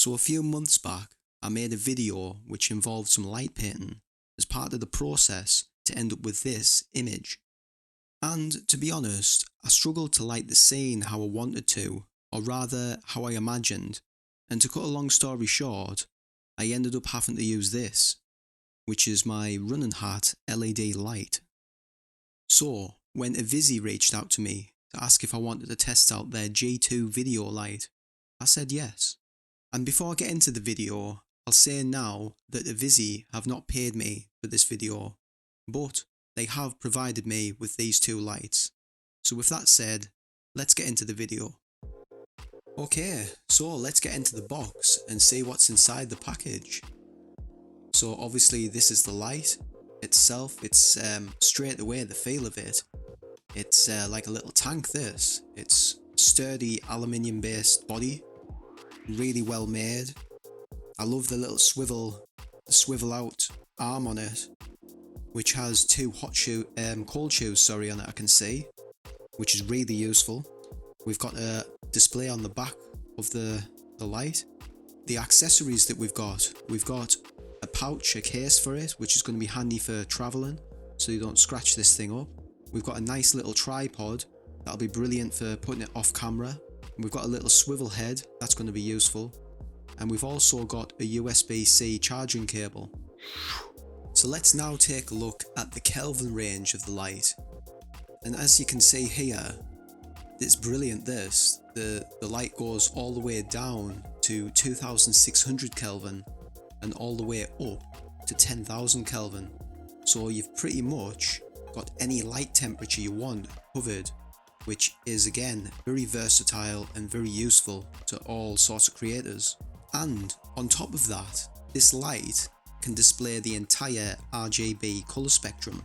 So a few months back, I made a video which involved some light painting as part of the process to end up with this image. And to be honest, I struggled to light the scene how I wanted to, or rather how I imagined, and to cut a long story short, I ended up having to use this, which is my running hat LED light. So, when IViSii reached out to me to ask if I wanted to test out their G2 video light, I said yes. And before I get into the video, I'll say now that IViSii have not paid me for this video, but they have provided me with these two lights. So with that said, let's get into the video. Okay, so let's get into the box and see what's inside the package. So obviously this is the light itself. It's straight away the feel of it. It's like a little tank this. It's sturdy aluminium based body, really well made. I love the little swivel out arm on it, which has two cold shoes on it I can see, which is really useful. We've got a display on the back of the light. The accessories that we've got a pouch, a case for it, which is going to be handy for travelling, so you don't scratch this thing up. We've got a nice little tripod, that'll be brilliant for putting it off camera. And we've got a little swivel head, that's going to be useful. And we've also got a USB-C charging cable. So let's now take a look at the Kelvin range of the light. And as you can see here, it's brilliant this. The light goes all the way down to 2600 Kelvin and all the way up to 10,000 Kelvin. So you've pretty much got any light temperature you want covered, which is again very versatile and very useful to all sorts of creators. And on top of that, this light can display the entire RGB colour spectrum,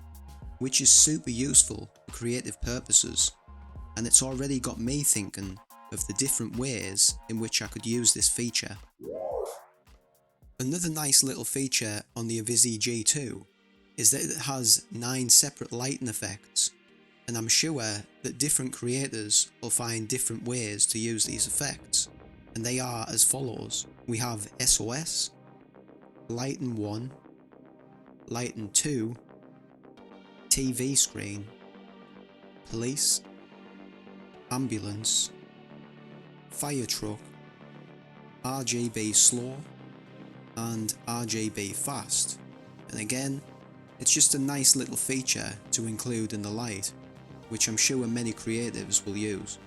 which is super useful for creative purposes. And it's already got me thinking of the different ways in which I could use this feature. Another nice little feature on the IViSii G2 is that it has 9 separate lighting effects, and I'm sure that different creators will find different ways to use these effects, and they are as follows. We have SOS, Lighten 1, Lighten 2, TV screen, police, ambulance, fire truck, RGB slow, and RGB fast. And again, it's just a nice little feature to include in the light, which I'm sure many creatives will use.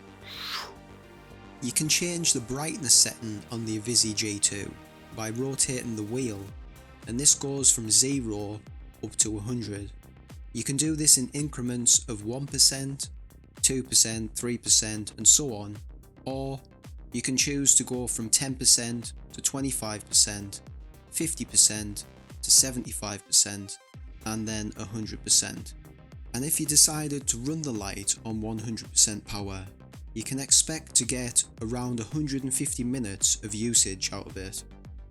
You can change the brightness setting on the IViSii G2 by rotating the wheel, and this goes from 0 up to 100. You can do this in increments of 1%, 2%, 3% and so on, or you can choose to go from 10% to 25%, 50% to 75% and then 100%. And if you decided to run the light on 100% power, you can expect to get around 150 minutes of usage out of it,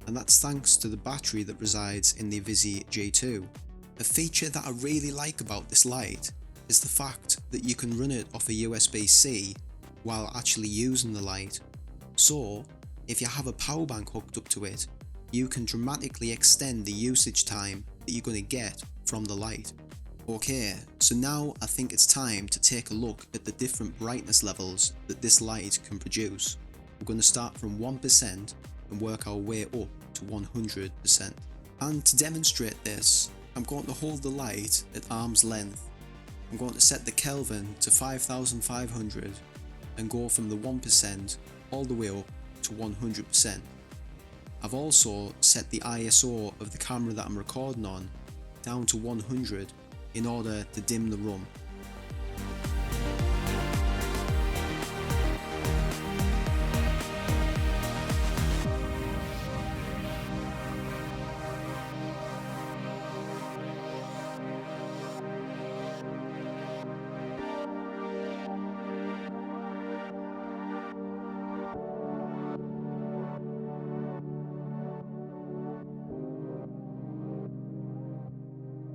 and that's thanks to the battery that resides in the IViSii G2. A feature that I really like about this light is the fact that you can run it off a USB-C while actually using the light. So, if you have a power bank hooked up to it, you can dramatically extend the usage time that you're going to get from the light. Okay, so now I think it's time to take a look at the different brightness levels that this light can produce. We're going to start from 1% and work our way up to 100%. And to demonstrate this, I'm going to hold the light at arm's length. I'm going to set the Kelvin to 5500 and go from the 1% all the way up to 100%. I've also set the ISO of the camera that I'm recording on down to 100 in order to dim the room.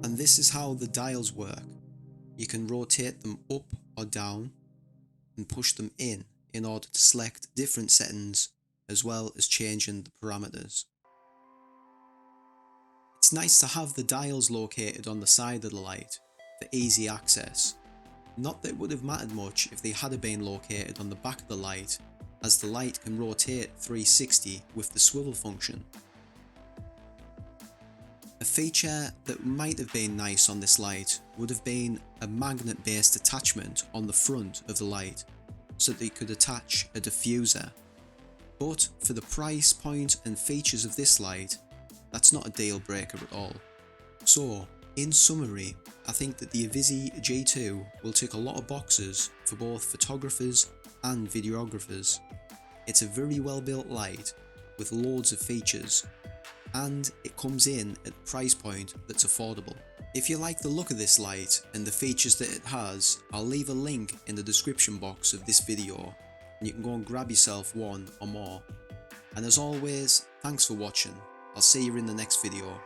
And this is how the dials work. You can rotate them up or down and push them in order to select different settings as well as changing the parameters. It's nice to have the dials located on the side of the light for easy access. Not that it would have mattered much if they had been located on the back of the light, as the light can rotate 360 with the swivel function. A feature that might have been nice on this light would have been a magnet based attachment on the front of the light, so that you could attach a diffuser. But for the price point and features of this light, that's not a deal breaker at all. So, in summary, I think that the IViSii G2 will tick a lot of boxes for both photographers and videographers. It's a very well built light with loads of features, and it comes in at a price point that's affordable. If you like the look of this light and the features that it has, I'll leave a link in the description box of this video and you can go and grab yourself one or more. And as always, thanks for watching. I'll see you in the next video.